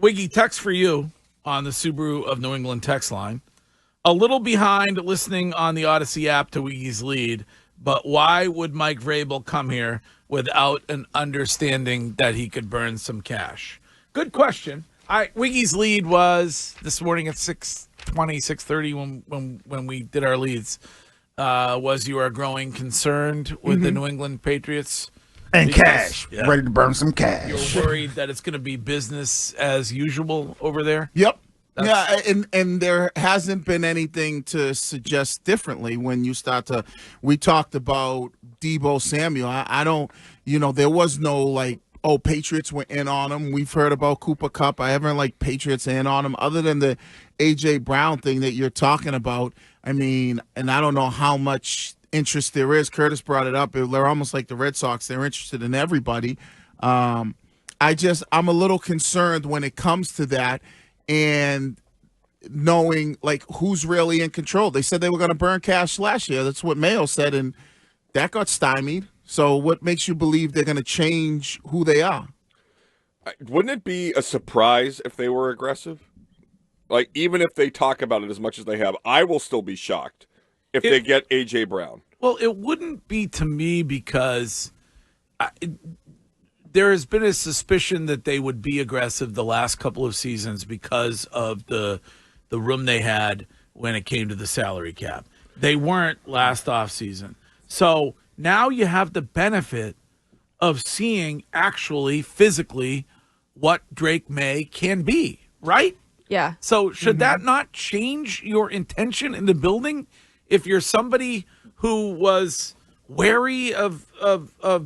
Wiggy, text for you on the Subaru of New England text line. A little behind listening on the Odyssey app to Wiggy's lead, but why would Mike Vrabel come here without an understanding that he could burn some cash? Good question. Wiggy's lead was this morning at 6:20, 6:30 when we did our leads. Was you are growing concerned with the New England Patriots? And cash. Yeah. Ready to burn some cash. You're worried that it's going to be business as usual over there? Yep. And there hasn't been anything to suggest differently when you start to – we talked about Deebo Samuel. I don't – there was no, Patriots were in on him. We've heard about Cooper Kupp. I haven't, Patriots in on him other than the A.J. Brown thing that you're talking about. I mean, and I don't know how much – interest there is. Curtis brought it up. They're almost like the Red Sox. They're interested in everybody. I'm a little concerned when it comes to that and knowing who's really in control. They said they were going to burn cash last year. That's what Mayo said, and that got stymied. So what makes you believe they're going to change who they are? Wouldn't it be a surprise if they were aggressive? Even if they talk about it as much as they have, I will still be shocked if they get A.J. Brown. Well, it wouldn't be to me because there has been a suspicion that they would be aggressive the last couple of seasons because of the room they had when it came to the salary cap. They weren't last offseason. So now you have the benefit of seeing actually physically what Drake Maye can be, right? Yeah. So should that not change your intention in the building? If you're somebody who was wary of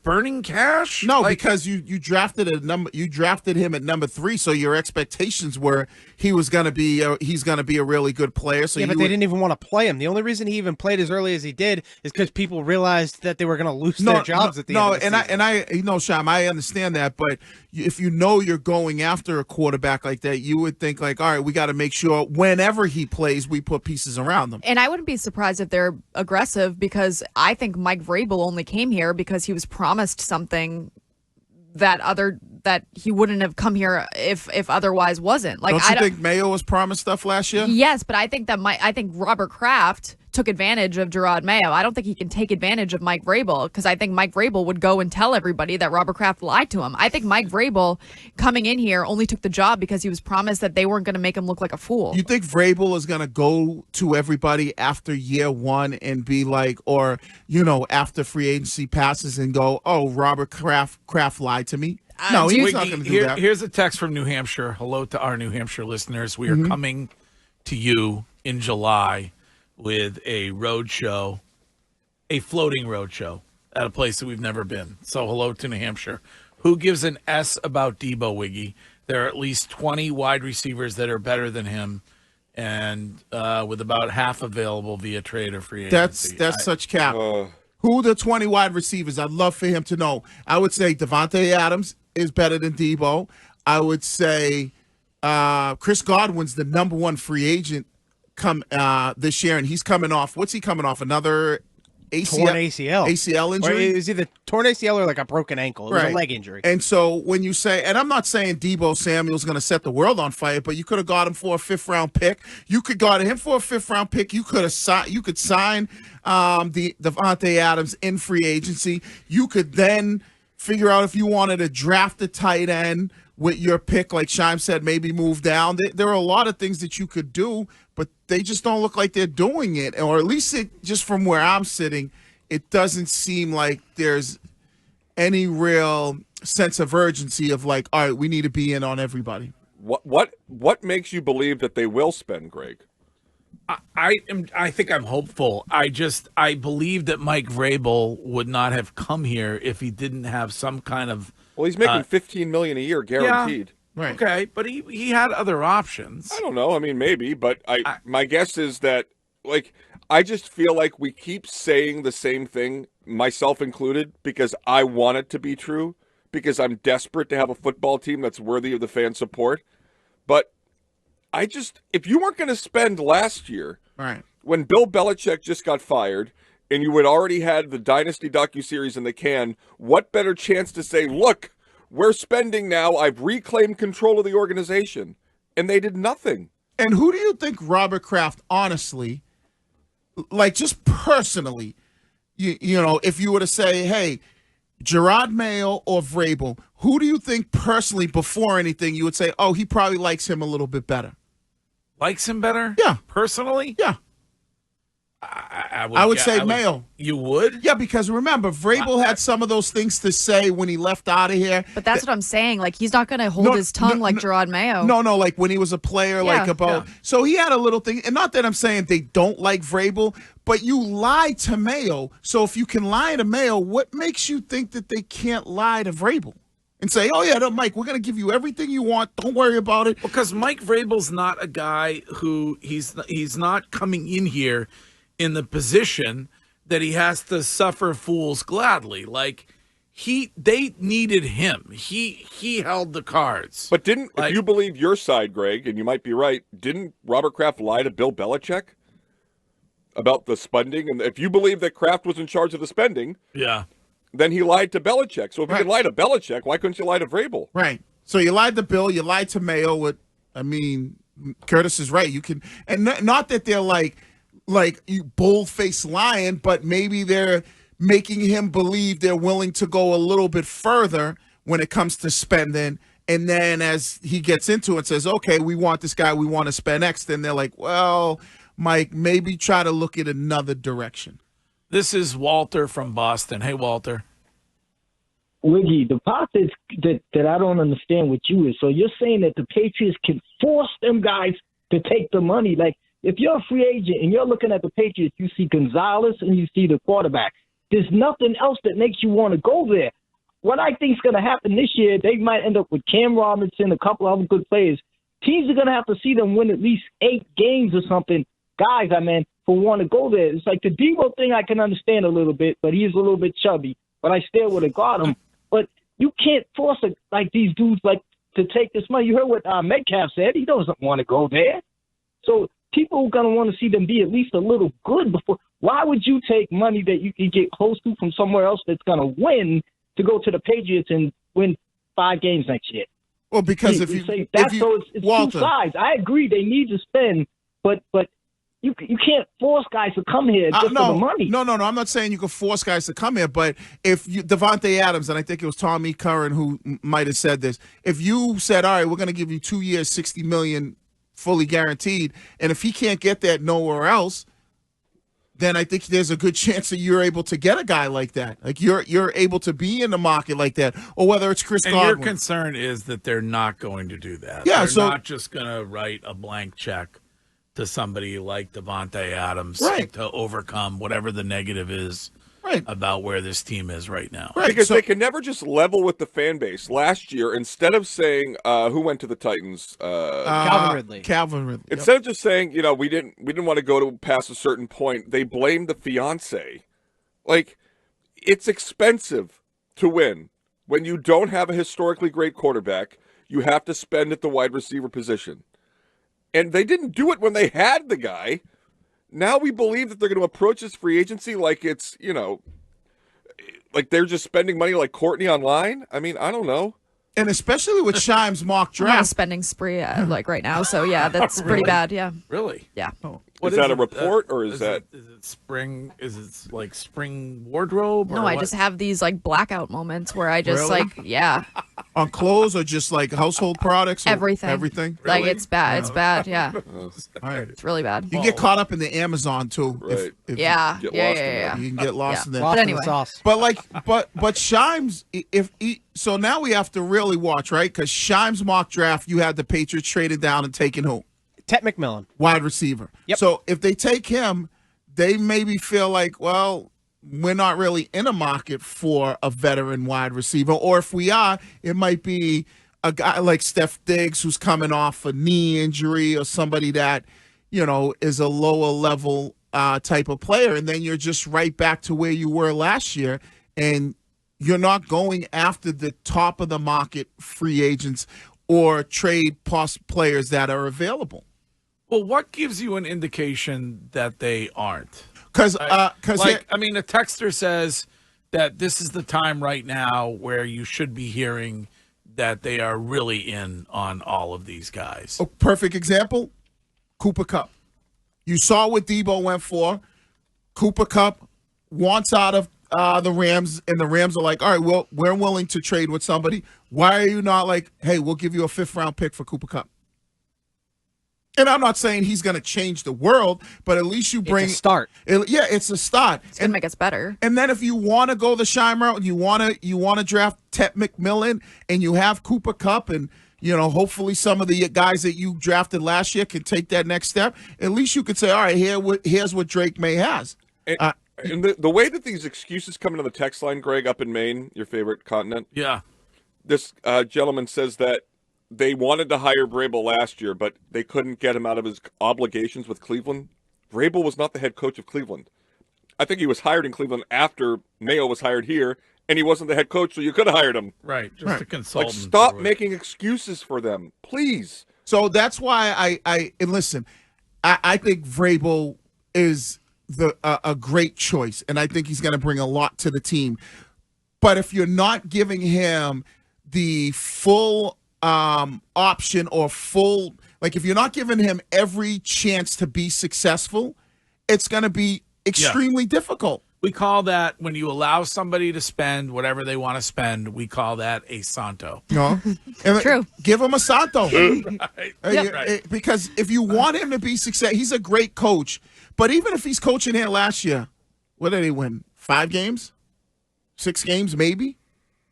burning cash? No, because you drafted him at number 3, so your expectations were he's going to be a really good player. So but they didn't even want to play him. The only reason he even played as early as he did is because people realized that they were going to lose their jobs at the end of the season. Sham, I understand that, but if you're going after a quarterback like that, you would think all right, we got to make sure whenever he plays, we put pieces around them. And I wouldn't be surprised if they're aggressive because I think Mike Vrabel only came here because he was promised something that he wouldn't have come here if otherwise wasn't. Don't you think Mayo was promised stuff last year? Yes, but I think Robert Kraft took advantage of Gerard Mayo. I don't think he can take advantage of Mike Vrabel because I think Mike Vrabel would go and tell everybody that Robert Kraft lied to him. I think Mike Vrabel coming in here only took the job because he was promised that they weren't going to make him look like a fool. You think Vrabel is going to go to everybody after year one and be after free agency passes and go, oh, Robert Kraft lied to me? No, he's not going to do that. Here's a text from New Hampshire. Hello to our New Hampshire listeners. We are coming to you in July with a road show, a floating road show at a place that we've never been. So hello to New Hampshire. Who gives an S about Deebo, Wiggy? There are at least 20 wide receivers that are better than him, and with about half available via trade or free agency. That's such cap. Who are the 20 wide receivers? I'd love for him to know. I would say Devontae Adams is better than Deebo. I would say Chris Godwin's the number 1 free agent this year, and he's coming off. What's he coming off? Another torn ACL. ACL injury? Or it was either torn ACL or a broken ankle. It was a leg injury. And so when you say, and I'm not saying Deebo Samuel's going to set the world on fire, but you could have got him for a 5th-round pick. You could got him for a 5th-round pick. You could sign the Devontae Adams in free agency. You could then figure out if you wanted to draft a tight end with your pick, like Shime said, maybe move down. There are a lot of things that you could do, but they just don't look like they're doing it. Or at least just from where I'm sitting, it doesn't seem like there's any real sense of urgency of all right, we need to be in on everybody. What makes you believe that they will spend, Greg? I think I'm hopeful. I believe that Mike Vrabel would not have come here if he didn't have some kind of. Well, he's making $15 million a year guaranteed. Yeah, right. Okay, but he had other options. I don't know. I mean, maybe, but my guess is that I just feel like we keep saying the same thing, myself included, because I want it to be true, because I'm desperate to have a football team that's worthy of the fan support. But if you weren't going to spend last year, right, when Bill Belichick just got fired, and you had already had the Dynasty docuseries in the can, what better chance to say, look, we're spending now. I've reclaimed control of the organization. And they did nothing. And who do you think Robert Kraft, honestly, like just personally, you know, if you were to say, hey, Gerard Mayo or Vrabel, who do you think personally, before anything, you would say, oh, he probably likes him a little bit better? Likes him better? Yeah. Personally? Yeah. I would say Mayo. You would? Yeah, because remember, Vrabel had some of those things to say when he left out of here. But that's what I'm saying. Like, he's not going to hold his tongue like Gerard Mayo. No, like when he was a player, like about. Yeah. So he had a little thing. And not that I'm saying they don't like Vrabel, but you lied to Mayo. So if you can lie to Mayo, what makes you think that they can't lie to Vrabel? And say, oh, yeah, no, Mike, we're going to give you everything you want. Don't worry about it. Because Mike Vrabel's not a guy who he's not coming in here in the position that he has to suffer fools gladly. Like they needed him. He held the cards. But if you believe your side, Greg, and you might be right, didn't Robert Kraft lie to Bill Belichick about the spending? And if you believe that Kraft was in charge of the spending, then he lied to Belichick. So if you can lie to Belichick, why couldn't you lie to Vrabel? Right. So you lied to Bill, you lied to Mayo. Curtis is right. You can, and not that they're like you bold-faced lying, but maybe they're making him believe they're willing to go a little bit further when it comes to spending. And then as he gets into it and says, okay, we want this guy, we want to spend X, then they're like, well, Mike, maybe try to look at another direction. This is Walter from Boston. Hey, Walter. Wiggy, the part that I don't understand with you is, so you're saying that the Patriots can force them guys to take the money. Like, if you're a free agent and you're looking at the Patriots, you see Gonzalez and you see the quarterback. There's nothing else that makes you want to go there. What I think is going to happen this year, they might end up with Cam Robinson, a couple other good players. Teams are going to have to see them win at least 8 games or something. Guys, for want to go there. It's like the Debo thing I can understand a little bit, but he's a little bit chubby. But I still would have got him. But you can't force these dudes to take this money. You heard what Metcalf said. He doesn't want to go there. So people are going to want to see them be at least a little good before. Why would you take money that you can get close to from somewhere else that's going to win to go to the Patriots and win 5 games next year? Well, because if you so it's Walter, 2 sides. I agree they need to spend, but you can't force guys to come here just for the money. No. I'm not saying you can force guys to come here, but if Devontae Adams, and I think it was Tommy Curran who might have said this, if you said, all right, we're going to give you 2 years, $60 million fully guaranteed, and if he can't get that nowhere else, then I think there's a good chance that you're able to get a guy like that. Like you're able to be in the market like that, or whether it's Chris Godwin. Your concern is that they're not going to do that. Yeah, they're not just going to write a blank check to somebody like Devontae Adams to overcome whatever the negative is about where this team is right now. Right, because they can never just level with the fan base. Last year, instead of saying who went to the Titans, Calvin Ridley. Instead of just saying, we didn't want to go past a certain point, they blamed the fiance. Like, it's expensive to win when you don't have a historically great quarterback. You have to spend at the wide receiver position. And they didn't do it when they had the guy. Now we believe that they're going to approach this free agency like it's, like they're just spending money like Courtney online. I mean, I don't know. And especially with Shime's mock draft. I'm on a spending spree right now. So, yeah, that's pretty bad. Yeah. Really? Yeah. Oh. Is that a report or is that? Is it spring? Is it like spring wardrobe? No, I just have these blackout moments where I just on clothes or just like household products? Everything. Really? Like it's bad. It's bad. Yeah. All right. It's really bad. You can get caught up in the Amazon too. Right. If yeah. You can get lost in there. But anyway. But Shimes, so now we have to really watch, right? Because Shimes mock draft, you had the Patriots traded down and taking who? Ted McMillan. Wide receiver. Yep. So if they take him, they maybe feel like, well, we're not really in a market for a veteran wide receiver. Or if we are, it might be a guy like Steph Diggs who's coming off a knee injury or somebody that, is a lower level type of player. And then you're just right back to where you were last year. And you're not going after the top of the market free agents or trade players that are available. Well, what gives you an indication that they aren't? Because a texter says that this is the time right now where you should be hearing that they are really in on all of these guys. A perfect example, Cooper Kupp. You saw what Debo went for. Cooper Kupp wants out of the Rams, and the Rams are like, all right, well, we're willing to trade with somebody. Why are you not like, hey, we'll give you a 5th-round pick for Cooper Kupp? And I'm not saying he's going to change the world, but at least you bring it's a start. It's a start. It's gonna make us better. And then if you want to go the Shine route, you want to draft Ted McMillan, and you have Cooper Kupp, and hopefully some of the guys that you drafted last year can take that next step. At least you could say, all right, here's what Drake May has. And the way that these excuses come into the text line, Greg, up in Maine, your favorite continent. Yeah. This gentleman says that they wanted to hire Vrabel last year, but they couldn't get him out of his obligations with Cleveland. Vrabel was not the head coach of Cleveland. I think he was hired in Cleveland after Maye was hired here, and he wasn't the head coach, so you could have hired him. Right, just a consultant. Like, stop making excuses for them, please. So that's why and listen, I think Vrabel is a great choice, and I think he's going to bring a lot to the team. But if you're not giving him the full option or full, like if you're not giving him every chance to be successful, it's going to be extremely difficult. We call that, when you allow somebody to spend whatever they want to spend, we call that a Santo. True. Give him a Santo. Right. Right. Because if you want him to be successful, he's a great coach. But even if he's coaching here last year, what did he win? 5 games? 6 games, maybe?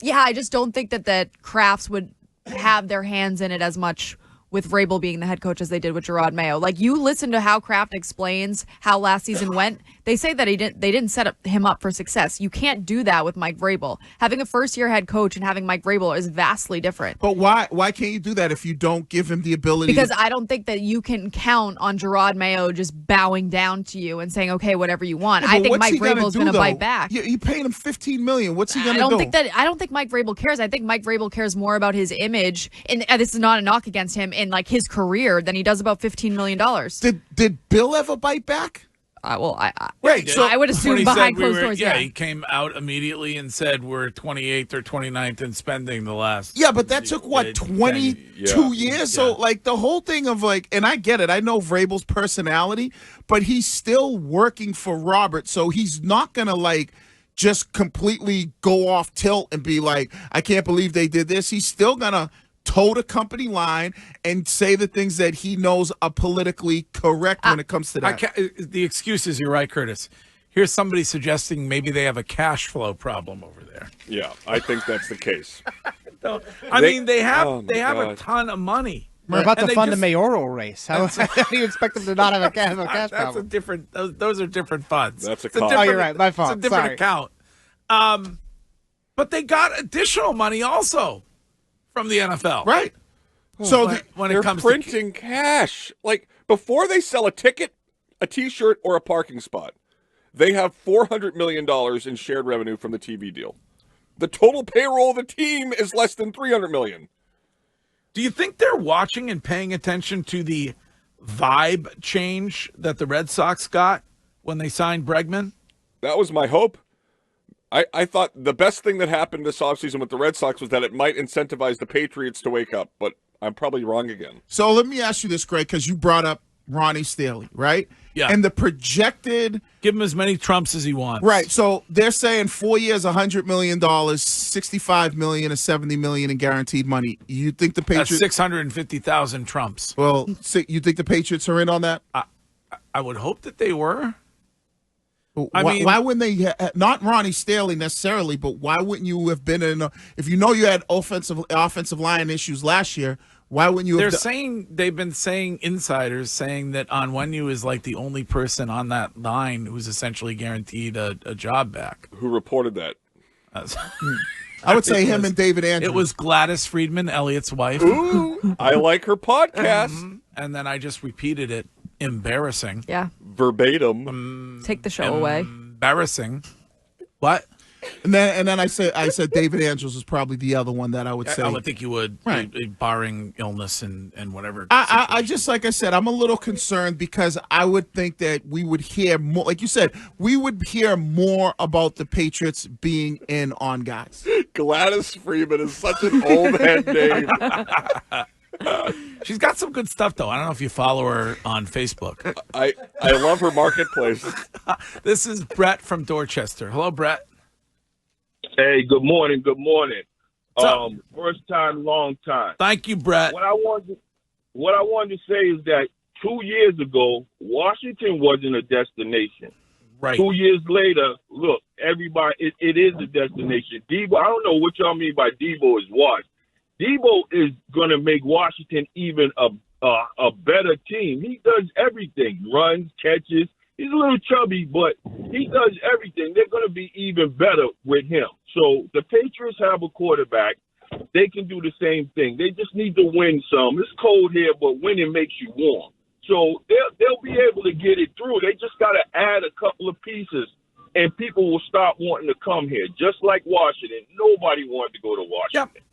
Yeah, I just don't think that Krafts would have their hands in it as much with Vrabel being the head coach as they did with Jerod Mayo. Like, you listen to how Kraft explains how last season went. They say that they didn't set him up for success. You can't do that with Mike Vrabel. Having a first-year head coach and having Mike Vrabel is vastly different. But why can't you do that if you don't give him the ability? Because I don't think that you can count on Jerod Mayo just bowing down to you and saying, okay, whatever you want. I think Mike Vrabel is going to bite back. You paying him $15 million. What's he going to do? I don't think Mike Vrabel cares. I think Mike Vrabel cares more about his image, and this is not a knock against him, in like his career than he does about $15 million. Did Bill ever bite back? I So would assume behind closed doors. Yeah, he came out immediately and said we're 28th or 29th in spending the last. Yeah, but that took, 22 years? Yeah. So, the whole thing of, and I get it. I know Vrabel's personality, but he's still working for Robert, so he's not going to, just completely go off tilt and be like, I can't believe they did this. He's still going to toe the company line and say the things that he knows are politically correct when it comes to that. The excuses, you're right, Curtis. Here's somebody suggesting maybe they have a cash flow problem over there. Yeah, I think that's the case. They have a ton of money. We're about to fund a mayoral race. How do you expect them to not have a cash That's problem? a different. Those are different funds. That's a different, oh, you're right. My fault. It's a different account. But they got additional money also from the NFL. Right. So when they're it comes printing cash. Before they sell a ticket, a T-shirt, or a parking spot, they have $400 million in shared revenue from the TV deal. The total payroll of the team is less than $300 million. Do you think they're watching and paying attention to the vibe change that the Red Sox got when they signed Bregman? That was my hope. I thought the best thing that happened this offseason with the Red Sox was that it might incentivize the Patriots to wake up, but I'm probably wrong again. So let me ask you this, Greg, because you brought up Ronnie Staley, right? Yeah. And the projected... Give him as many Trumps as he wants. Right. So they're saying 4 years, $100 million, $65 million, and $70 million in guaranteed money. You think the Patriots... That's 650,000 Trumps. Well, you think the Patriots are in on that? I would hope that they were. Why wouldn't they? Not Ronnie Staley necessarily, but why wouldn't you have been in? If you know you had offensive line issues last year, why wouldn't you? They've been saying, insiders saying that Onwenu is the only person on that line who's essentially guaranteed a job back. Who reported that? I would say him and David Andrews. It was Gladys Friedman, Elliot's wife. Ooh, I like her podcast. And then I just repeated it. Embarrassing. Yeah. Verbatim. Take the show away. Embarrassing. What? And then I said David Andrews is probably the other one that I would say. I would think you would, right, barring illness and whatever. I just, like I said, I'm a little concerned because I would think that we would hear more, like you said, we would hear more about the Patriots being in on guys. Gladys Freeman is such an old head name. She's got some good stuff, though. I don't know if you follow her on Facebook. I love her marketplace. This is Brett from Dorchester. Hello, Brett. Hey, good morning. Good morning. First time, long time. Thank you, Brett. What I wanted to say is that 2 years ago, Washington wasn't a destination. Right. 2 years later, look, everybody, it is a destination. Debo, I don't know what y'all mean by Debo is washed. Debo is going to make Washington even a better team. He does everything, runs, catches. He's a little chubby, but he does everything. They're going to be even better with him. So the Patriots have a quarterback. They can do the same thing. They just need to win some. It's cold here, but winning makes you warm. So they'll be able to get it through. They just got to add a couple of pieces, and people will start wanting to come here, just like Washington. Nobody wanted to go to Washington. Yep.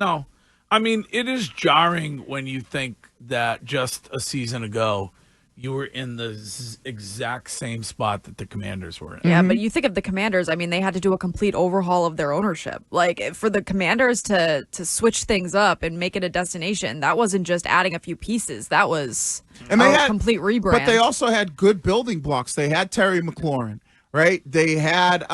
No. I mean, it is jarring when you think that just a season ago you were in the exact same spot that the Commanders were in. Yeah, but you think of the Commanders, I mean, they had to do a complete overhaul of their ownership. Like, for the Commanders to switch things up and make it a destination, that wasn't just adding a few pieces. That was a complete rebrand. But they also had good building blocks. They had Terry McLaurin, right? They had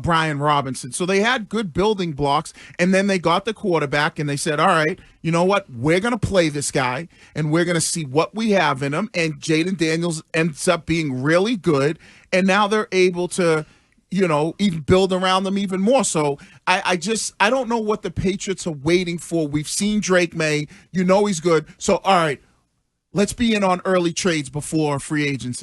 Brian Robinson. So they had good building blocks, and then they got the quarterback, and they said, all right, you know what? We're going to play this guy, and we're going to see what we have in him. And Jaden Daniels ends up being really good, and now they're able to, even build around them even more. So I don't know what the Patriots are waiting for. We've seen Drake Maye. He's good. So, all right, let's be in on early trades before free agency.